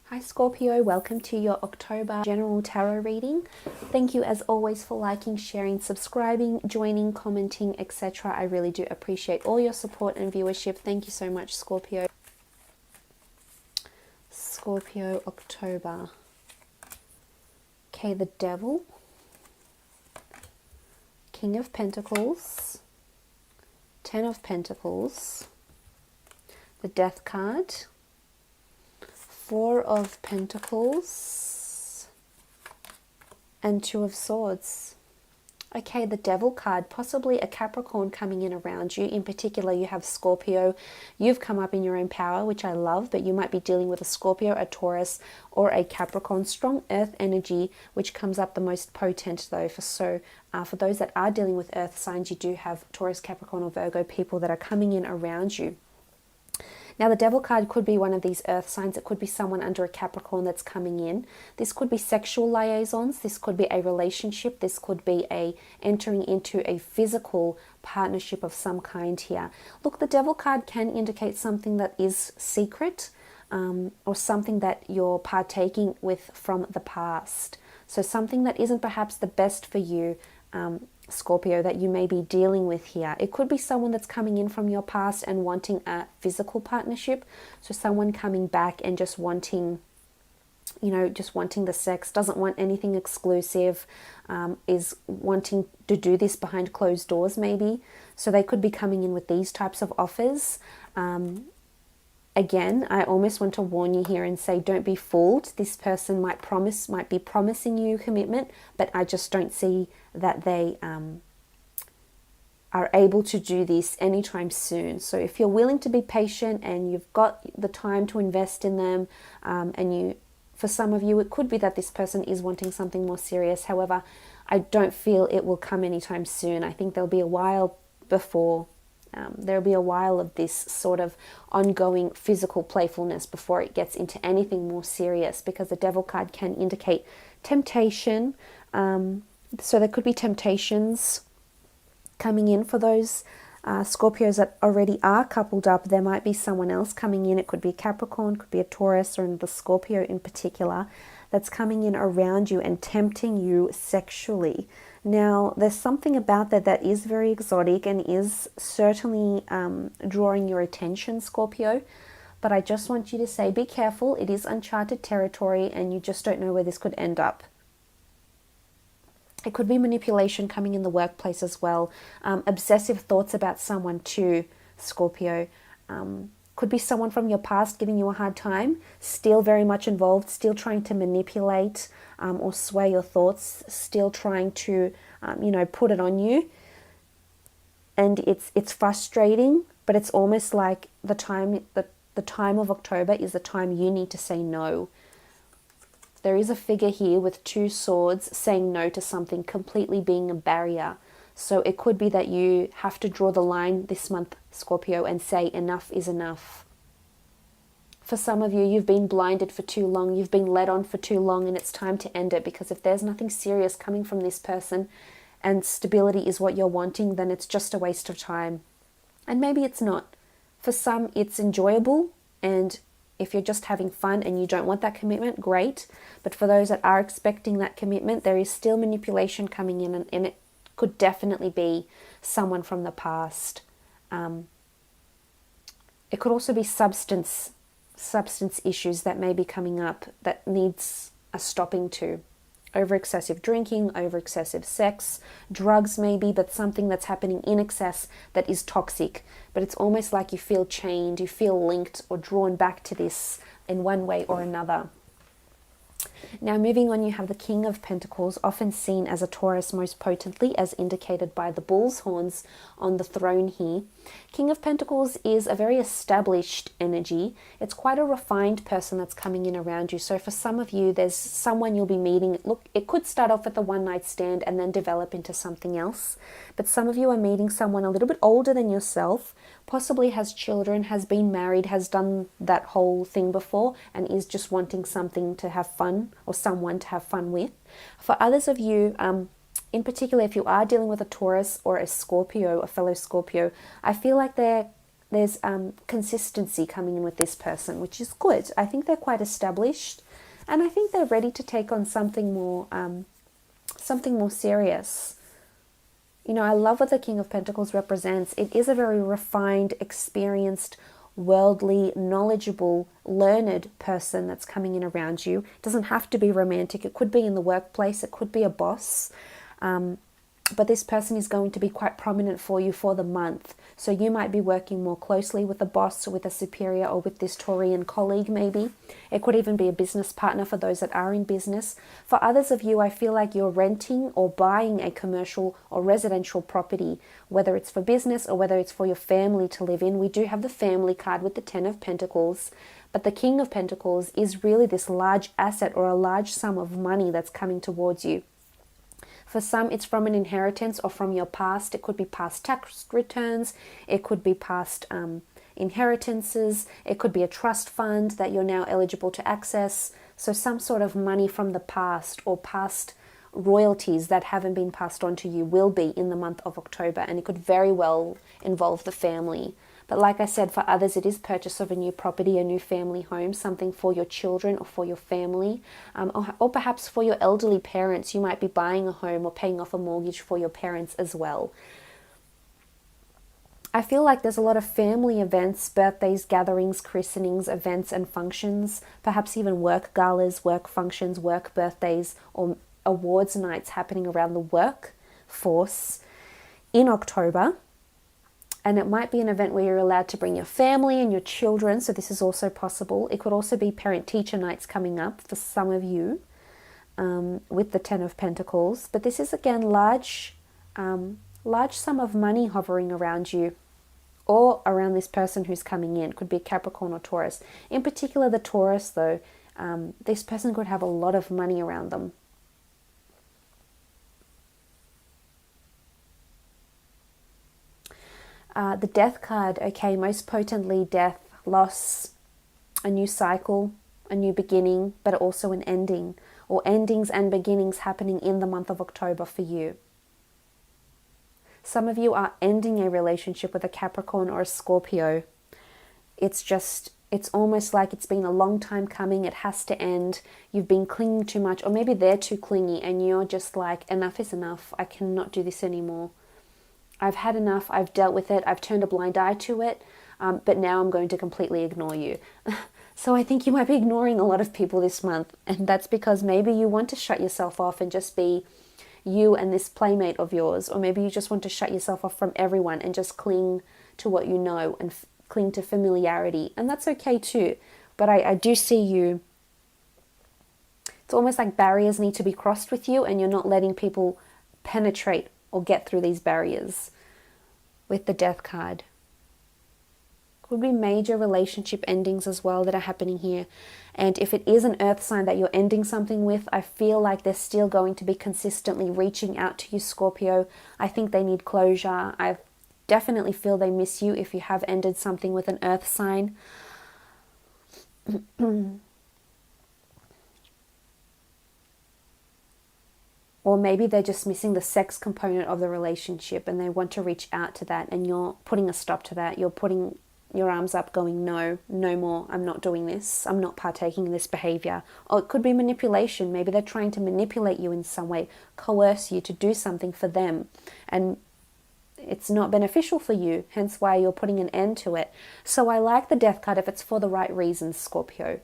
Hi Scorpio, welcome to your October general tarot reading. Thank you as always for liking, sharing, subscribing, joining, commenting, etc. I really do appreciate all your support and viewership. Thank you so much, Scorpio. Scorpio, October. Okay, the Devil, King of Pentacles, Ten of Pentacles, the Death card, Four of Pentacles, and Two of Swords. Okay, the Devil card, possibly a Capricorn coming in around you. In particular, you have Scorpio. You've come up in your own power, which I love, but you might be dealing with a Scorpio, a Taurus, or a Capricorn. Strong earth energy, which comes up the most potent though. For those that are dealing with earth signs, you do have Taurus, Capricorn, or Virgo people that are coming in around you. Now, the Devil card could be one of these earth signs. It could be someone under a Capricorn that's coming in. This could be sexual liaisons. This could be a relationship. This could be entering into a physical partnership of some kind here. Look, the Devil card can indicate something that is secret or something that you're partaking with from the past. So something that isn't perhaps the best for you, Scorpio, that you may be dealing with here. It could be someone that's coming in from your past and wanting a physical partnership. So someone coming back and just wanting, just wanting the sex, doesn't want anything exclusive, is wanting to do this behind closed doors maybe. So they could be coming in with these types of offers. Again, I almost want to warn you here and say, don't be fooled. This person might be promising you commitment, but I just don't see that they are able to do this anytime soon. So if you're willing to be patient and you've got the time to invest in them, for some of you, it could be that this person is wanting something more serious. However, I don't feel it will come anytime soon. I think there'll be a while before. There'll be a while of this sort of ongoing physical playfulness before it gets into anything more serious, because the Devil card can indicate temptation. So there could be temptations coming in for those Scorpios that already are coupled up. There might be someone else coming in. It could be a Capricorn, could be a Taurus, or the Scorpio in particular that's coming in around you and tempting you sexually. Now, there's something about that is very exotic and is certainly drawing your attention, Scorpio. But I just want you to say, be careful. It is uncharted territory and you just don't know where this could end up. It could be manipulation coming in the workplace as well. Obsessive thoughts about someone too, Scorpio. Could be someone from your past giving you a hard time, still very much involved, still trying to manipulate or sway your thoughts, still trying to, put it on you. And it's frustrating, but it's almost like the time of October is the time you need to say no. There is a figure here with two swords saying no to something, completely being a barrier. So it could be that you have to draw the line this month, Scorpio, and say enough is enough. For some of you, you've been blinded for too long, you've been led on for too long, and it's time to end it, because if there's nothing serious coming from this person and stability is what you're wanting, then it's just a waste of time. And maybe it's not. For some, it's enjoyable, and if you're just having fun and you don't want that commitment, great. But for those that are expecting that commitment, there is still manipulation coming in, and it could definitely be someone from the past. It could also be substance issues that may be coming up that needs a stopping to. Over excessive drinking, over excessive sex, drugs maybe, but something that's happening in excess that is toxic. But it's almost like you feel chained, you feel linked or drawn back to this in one way or another. Now, moving on, you have the King of Pentacles, often seen as a Taurus most potently, as indicated by the bull's horns on the throne here. King of Pentacles is a very established energy. It's quite a refined person that's coming in around you. So for some of you, there's someone you'll be meeting. Look, it could start off with a one-night stand and then develop into something else. But some of you are meeting someone a little bit older than yourself, possibly has children, has been married, has done that whole thing before, and is just wanting something to have fun or someone to have fun with. For others of you, in particular, if you are dealing with a Taurus or a Scorpio, a fellow Scorpio, I feel like they're there's consistency coming in with this person, which is good. I think they're quite established, and I think they're ready to take on something more serious. You know, I love what the King of Pentacles represents. It is a very refined, experienced, worldly, knowledgeable, learned person that's coming in around you. It doesn't have to be romantic. It could be in the workplace. It could be a boss. But this person is going to be quite prominent for you for the month. So you might be working more closely with a boss, or with a superior, or with this Taurian colleague maybe. It could even be a business partner for those that are in business. For others of you, I feel like you're renting or buying a commercial or residential property, whether it's for business or whether it's for your family to live in. We do have the family card with the Ten of Pentacles, but the King of Pentacles is really this large asset or a large sum of money that's coming towards you. For some, it's from an inheritance or from your past. It could be past tax returns. It could be past inheritances. It could be a trust fund that you're now eligible to access. So some sort of money from the past, or past royalties that haven't been passed on to you, will be in the month of October. And it could very well involve the family. But like I said, for others, it is purchase of a new property, a new family home, something for your children or for your family, or perhaps for your elderly parents. You might be buying a home or paying off a mortgage for your parents as well. I feel like there's a lot of family events, birthdays, gatherings, christenings, events and functions, perhaps even work galas, work functions, work birthdays, or awards nights happening around the workforce in October. And it might be an event where you're allowed to bring your family and your children, so this is also possible. It could also be parent-teacher nights coming up for some of you with the Ten of Pentacles. But this is, again, large sum of money hovering around you, or around this person who's coming in. It could be a Capricorn or Taurus. In particular, the Taurus, though, this person could have a lot of money around them. The Death card, okay, most potently death, loss, a new cycle, a new beginning, but also an ending, or endings and beginnings happening in the month of October for you. Some of you are ending a relationship with a Capricorn or a Scorpio. It's almost like it's been a long time coming. It has to end. You've been clinging too much, or maybe they're too clingy and you're just like, enough is enough. I cannot do this anymore. I've had enough, I've dealt with it, I've turned a blind eye to it, but now I'm going to completely ignore you. So I think you might be ignoring a lot of people this month, and that's because maybe you want to shut yourself off and just be you and this playmate of yours, or maybe you just want to shut yourself off from everyone and just cling to what you know and cling to familiarity, and that's okay too. But I do see you, it's almost like barriers need to be crossed with you, and you're not letting people penetrate or get through these barriers with the Death card. Could be major relationship endings as well that are happening here. And if it is an earth sign that you're ending something with, I feel like they're still going to be consistently reaching out to you, Scorpio. I think they need closure. I definitely feel they miss you if you have ended something with an earth sign. Or maybe they're just missing the sex component of the relationship and they want to reach out to that, and you're putting a stop to that. You're putting your arms up going, no more, I'm not doing this. I'm not partaking in this behavior. Or it could be manipulation. Maybe they're trying to manipulate you in some way, coerce you to do something for them. And it's not beneficial for you, hence why you're putting an end to it. So I like the Death card if it's for the right reasons, Scorpio.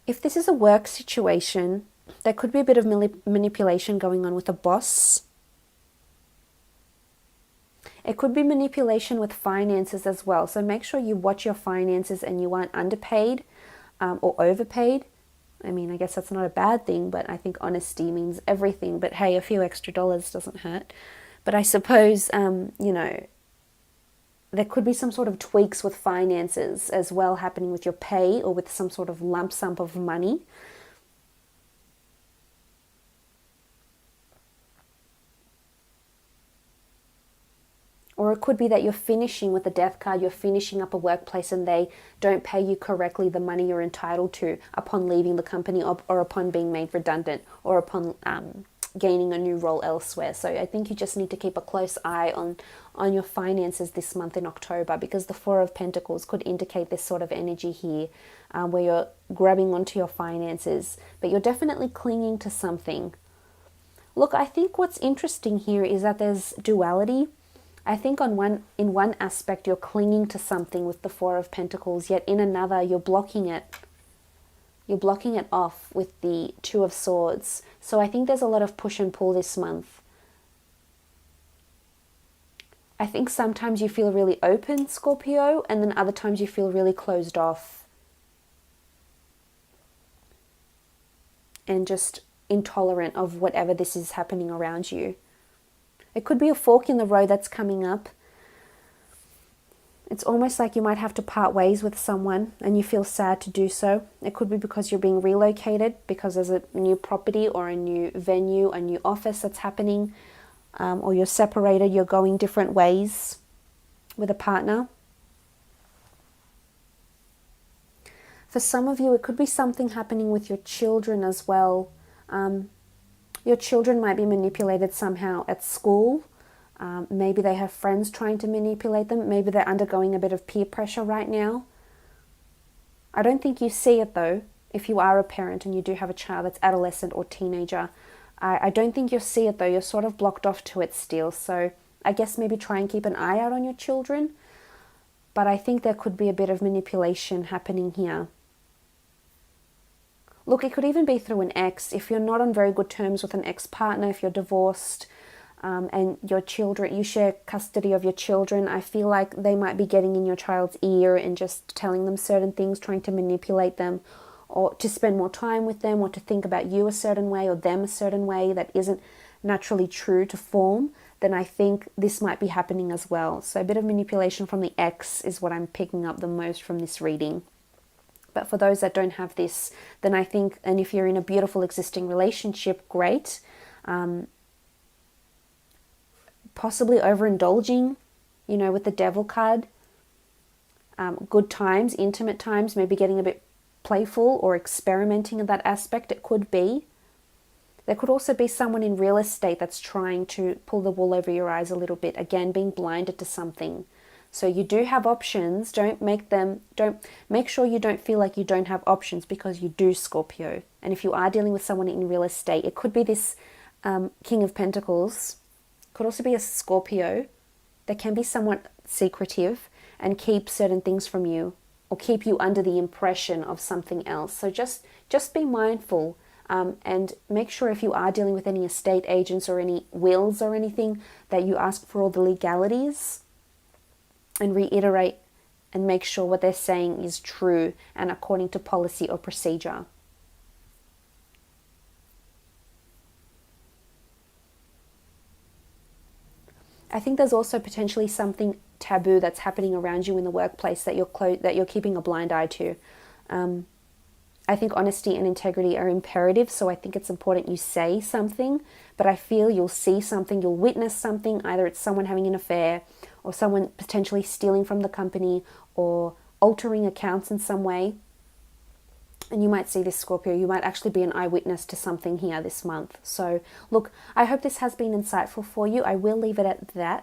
If this is a work situation, there could be a bit of manipulation going on with a boss. It could be manipulation with finances as well. So make sure you watch your finances and you aren't underpaid or overpaid. I mean, I guess that's not a bad thing, but I think honesty means everything. But hey, a few extra dollars doesn't hurt. But I suppose, there could be some sort of tweaks with finances as well happening with your pay, or with some sort of lump sum of money. Or it could be that you're finishing with the death card, you're finishing up a workplace and they don't pay you correctly the money you're entitled to upon leaving the company, or upon being made redundant, or upon gaining a new role elsewhere. So I think you just need to keep a close eye on your finances this month in October, because the Four of Pentacles could indicate this sort of energy here, where you're grabbing onto your finances, but you're definitely clinging to something. Look, I think what's interesting here is that there's duality. I think in one aspect you're clinging to something with the Four of Pentacles, yet in another you're blocking it. You're blocking it off with the Two of Swords. So I think there's a lot of push and pull this month. I think sometimes you feel really open, Scorpio, and then other times you feel really closed off and just intolerant of whatever this is happening around you. It could be a fork in the road that's coming up. It's almost like you might have to part ways with someone and you feel sad to do so. It could be because you're being relocated, because there's a new property or a new venue, a new office that's happening, or you're separated, you're going different ways with a partner. For some of you, it could be something happening with your children as well. Your children might be manipulated somehow at school. Maybe they have friends trying to manipulate them. Maybe they're undergoing a bit of peer pressure right now. I don't think you see it though. If you are a parent and you do have a child that's adolescent or teenager, I don't think you'll see it though. You're sort of blocked off to it still. So I guess maybe try and keep an eye out on your children. But I think there could be a bit of manipulation happening here. Look, it could even be through an ex. If you're not on very good terms with an ex-partner, if you're divorced, and your children, you share custody of your children, I feel like they might be getting in your child's ear and just telling them certain things, trying to manipulate them, or to spend more time with them, or to think about you a certain way or them a certain way that isn't naturally true to form. Then I think this might be happening as well. So a bit of manipulation from the ex is what I'm picking up the most from this reading. But for those that don't have this, then I think, and if you're in a beautiful existing relationship, great. Possibly overindulging, with the Devil card. Good times, intimate times, maybe getting a bit playful or experimenting in that aspect. It could be. There could also be someone in real estate that's trying to pull the wool over your eyes a little bit. Again, being blinded to something. So you do have options. Don't make sure you don't feel like you don't have options, because you do, Scorpio. And if you are dealing with someone in real estate, it could be this King of Pentacles. Could also be a Scorpio. That can be somewhat secretive and keep certain things from you, or keep you under the impression of something else. So just be mindful, and make sure if you are dealing with any estate agents or any wills or anything, that you ask for all the legalities and reiterate and make sure what they're saying is true and according to policy or procedure. I think there's also potentially something taboo that's happening around you in the workplace that you're keeping a blind eye to. I think honesty and integrity are imperative, so I think it's important you say something, but I feel you'll see something, you'll witness something, either it's someone having an affair, or someone potentially stealing from the company, or altering accounts in some way. And you might see this, Scorpio. You might actually be an eyewitness to something here this month. So look, I hope this has been insightful for you. I will leave it at that.